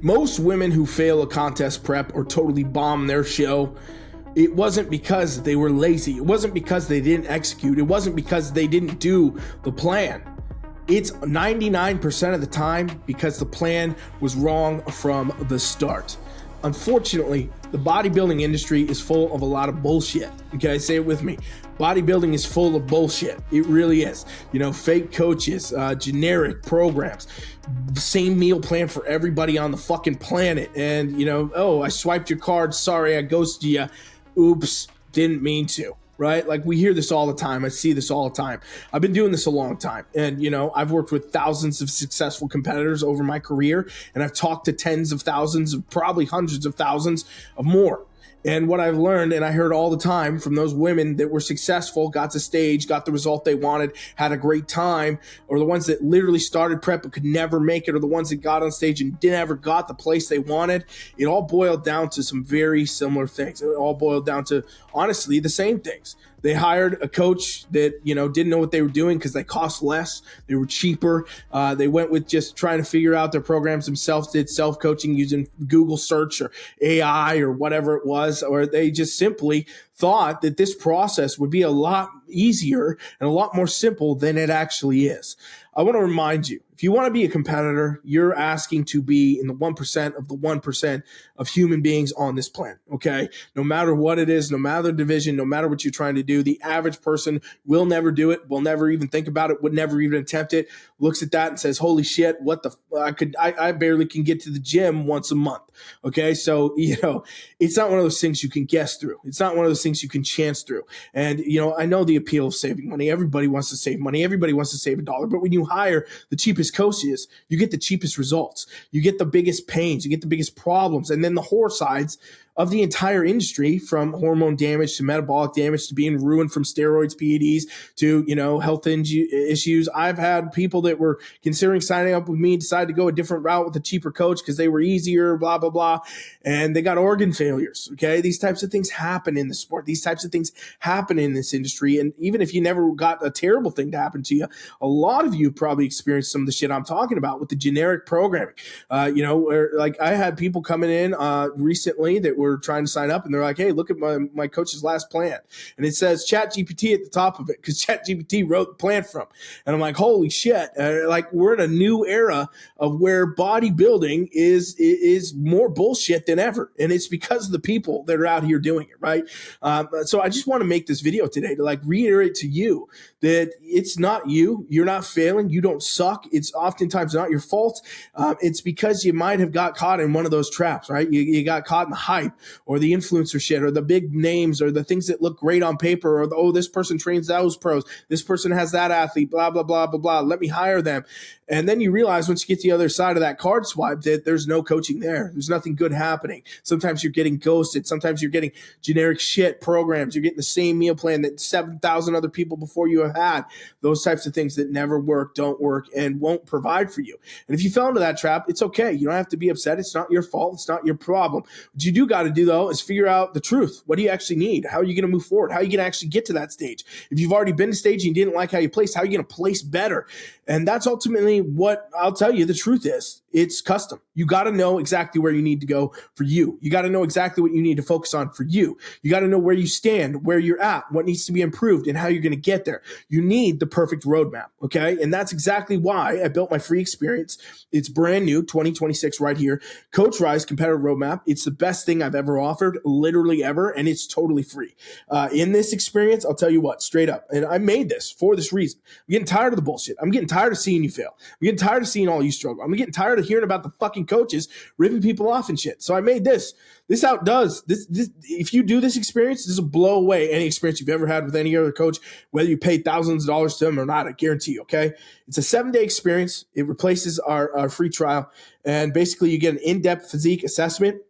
Most women who fail a contest prep or totally bomb their show, it wasn't because they were lazy. It wasn't because they didn't execute. It wasn't because they didn't do the plan. It's 99% of the time because the plan was wrong from the start. Unfortunately, the bodybuilding industry is full of a lot of bullshit. Okay, say it with me. Bodybuilding is full of bullshit. It really is. Fake coaches, generic programs, same meal plan for everybody on the fucking planet. And, oh, I swiped your card. Sorry, I ghosted you. Oops, didn't mean to. Right? Like, we hear this all the time. I see this all the time. I've been doing this a long time. And, I've worked with thousands of successful competitors over my career. And I've talked to tens of thousands, probably hundreds of thousands of more. And what I've learned, and I heard all the time from those women that were successful, got to stage, got the result they wanted, had a great time, or the ones that literally started prep but could never make it, or the ones that got on stage and never got the place they wanted, it all boiled down to some very similar things. It all boiled down to, honestly, the same things. They hired a coach that, didn't know what they were doing because they cost less. They were cheaper. They went with just trying to figure out their programs themselves, did self-coaching using Google search or AI or whatever it was, or they just simply thought that this process would be a lot easier and a lot more simple than it actually is. I want to remind you, if you want to be a competitor, you're asking to be in the 1% of the 1% of human beings on this planet, okay? No matter what it is, no matter the division, no matter what you're trying to do, the average person will never do it, will never even think about it, would never even attempt it, looks at that and says, holy shit, I barely can get to the gym once a month, okay? So, it's not one of those things you can guess through. It's not one of those things you can chance through. And, I know the appeal of saving money. Everybody wants to save money. Everybody wants to save $1. But when you hire the cheapest coaches, you get the cheapest results. You get the biggest pains. You get the biggest problems. And then the horror sides of the entire industry, from hormone damage to metabolic damage to being ruined from steroids, PEDs, to, health issues. I've had people that were considering signing up with me decide to go a different route with a cheaper coach because they were easier, blah, blah, blah. And they got organ failures. Okay. These types of things happen in the sport. These types of things happen in this industry. And even if you never got a terrible thing to happen to you, a lot of you probably experienced some of the shit I'm talking about with the generic programming. Where, like, I had people coming in recently that were trying to sign up, and they're like, hey, look at my coach's last plan. And it says ChatGPT at the top of it because ChatGPT wrote the plan from. And I'm like, holy shit. We're in a new era of where bodybuilding is more bullshit than ever. And it's because of the people that are out here doing it, right? So I just want to make this video today to reiterate to you that it's not you. You're not failing. You don't suck. It's oftentimes not your fault. It's because you might have got caught in one of those traps, right? You got caught in the hype or the influencer shit or the big names or the things that look great on paper or this person trains those pros. This person has that athlete, blah, blah, blah, blah, blah. Let me hire them. And then you realize once you get to the other side of that card swipe that there's no coaching there. There's nothing good happening. Sometimes you're getting ghosted. Sometimes you're getting generic shit programs. You're getting the same meal plan that 7,000 other people before you have had. Those types of things that never work, don't work, and won't provide for you. And if you fell into that trap, it's okay. You don't have to be upset. It's not your fault. It's not your problem. What you do got to do, though, is figure out the truth. What do you actually need? How are you going to move forward? How are you going to actually get to that stage? If you've already been to stage and you didn't like how you placed, how are you going to place better? And that's ultimately what I'll tell you the truth is. It's custom. You got to know exactly where you need to go for you. You got to know exactly what you need to focus on for you. You got to know where you stand, where you're at, what needs to be improved, and how you're going to get there. You need the perfect roadmap, okay? And that's exactly why I built my free experience. It's brand new, 2026 right here. Coach Rise Competitive Roadmap. It's the best thing I've ever offered, literally ever, and it's totally free. In this experience, I'll tell you what, straight up, and I made this for this reason. I'm getting tired of the bullshit. I'm getting tired of seeing you fail. I'm getting tired of seeing all you struggle. I'm getting tired of hearing about the fucking coaches ripping people off and shit. So I made this. This outdoes this. If you do this experience, this will blow away any experience you've ever had with any other coach, whether you pay thousands of dollars to them or not. I guarantee you. Okay, it's a 7-day experience. It replaces our free trial, and basically you get an in-depth physique assessment.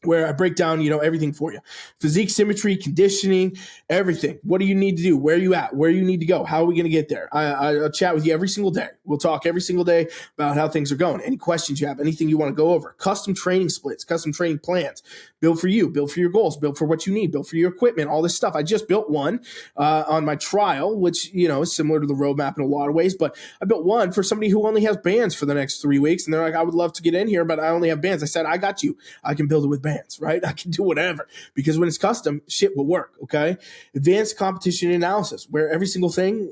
where I break down, everything for you. Physique, symmetry, conditioning, everything. What do you need to do? Where are you at? Where you need to go? How are we going to get there? I'll chat with you every single day. We'll talk every single day about how things are going. Any questions you have, anything you want to go over. Custom training splits, custom training plans. Build for you, build for your goals, build for what you need, build for your equipment, all this stuff. I just built one on my trial, which, is similar to the roadmap in a lot of ways, but I built one for somebody who only has bands for the next 3 weeks. And they're like, I would love to get in here, but I only have bands. I said, I got you. I can build it with bands, right? I can do whatever, because when it's custom, shit will work. Okay. Advanced competition analysis, where every single thing,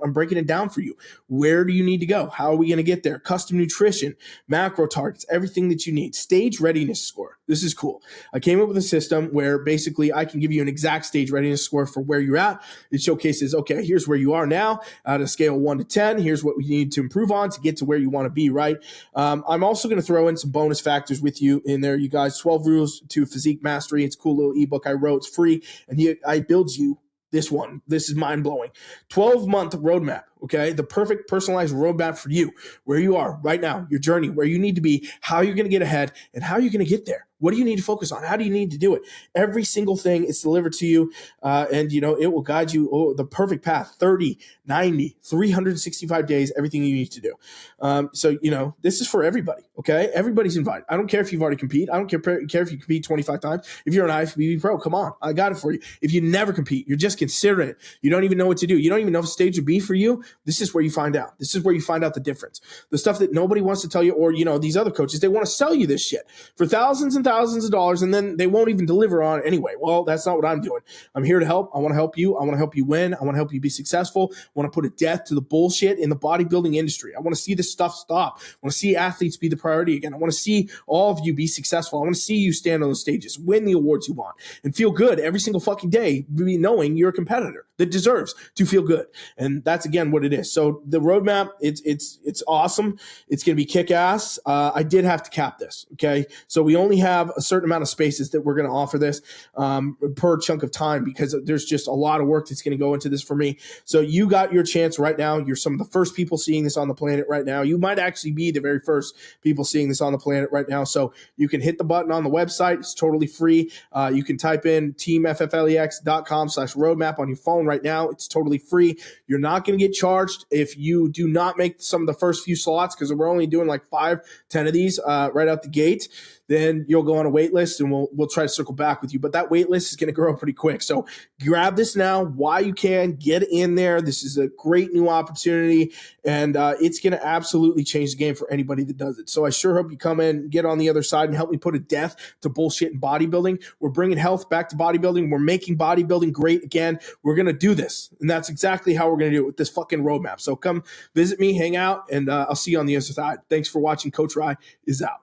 I'm breaking it down for you. Where do you need to go? How are we going to get there? Custom nutrition, macro targets, everything that you need. Stage readiness score. This is cool. I came up with a system where basically I can give you an exact stage readiness score for where you're at. It showcases, okay, here's where you are now at a scale of 1 to 10. Here's what we need to improve on to get to where you want to be, right? I'm also going to throw in some bonus factors with you in there, you guys. 12 rules to physique mastery. It's a cool little ebook I wrote. It's free. And I build you this one. This is mind-blowing. 12-month roadmap. Okay, the perfect personalized roadmap for you, where you are right now, your journey, where you need to be, how you're going to get ahead, and how you're going to get there. What do you need to focus on? How do you need to do it? Every single thing is delivered to you, and it will guide you the perfect path, 30, 90, 365 days, everything you need to do. So, this is for everybody, okay? Everybody's invited. I don't care if you've already competed. I don't care if you compete 25 times. If you're an IFBB pro, come on. I got it for you. If you never compete, you're just considering it. You don't even know what to do. You don't even know if stage would be for you. This is where you find out. This is where you find out the difference. The stuff that nobody wants to tell you, or, these other coaches, they want to sell you this shit for thousands and thousands of dollars, and then they won't even deliver on it anyway. Well, that's not what I'm doing. I'm here to help. I want to help you. I want to help you win. I want to help you be successful. I want to put a death to the bullshit in the bodybuilding industry. I want to see this stuff stop. I want to see athletes be the priority again. I want to see all of you be successful. I want to see you stand on the stages, win the awards you want, and feel good every single fucking day, knowing you're a competitor that deserves to feel good. And that's, again, what it is. So the roadmap, it's awesome. It's going to be kick-ass. I did have to cap this, okay? So we only have a certain amount of spaces that we're going to offer this per chunk of time, because there's just a lot of work that's going to go into this for me. So you got your chance right now. You're some of the first people seeing this on the planet right now. You might actually be the very first people seeing this on the planet right now. So you can hit the button on the website. It's totally free. You can type in teamfflex.com/roadmap on your phone right now. It's totally free. You're not going to get charged if you do not make some of the first few slots, because we're only doing like 5-10 of these right out the gate. Then you'll go on a wait list, and we'll try to circle back with you. But that wait list is going to grow pretty quick. So grab this now while you can. Get in there. This is a great new opportunity, and it's going to absolutely change the game for anybody that does it. So I sure hope you come in, get on the other side, and help me put a death to bullshit in bodybuilding. We're bringing health back to bodybuilding. We're making bodybuilding great again. We're going to do this, and that's exactly how we're going to do it with this fucking roadmap. So come visit me, hang out, and I'll see you on the other side. Thanks for watching. Coach Rye is out.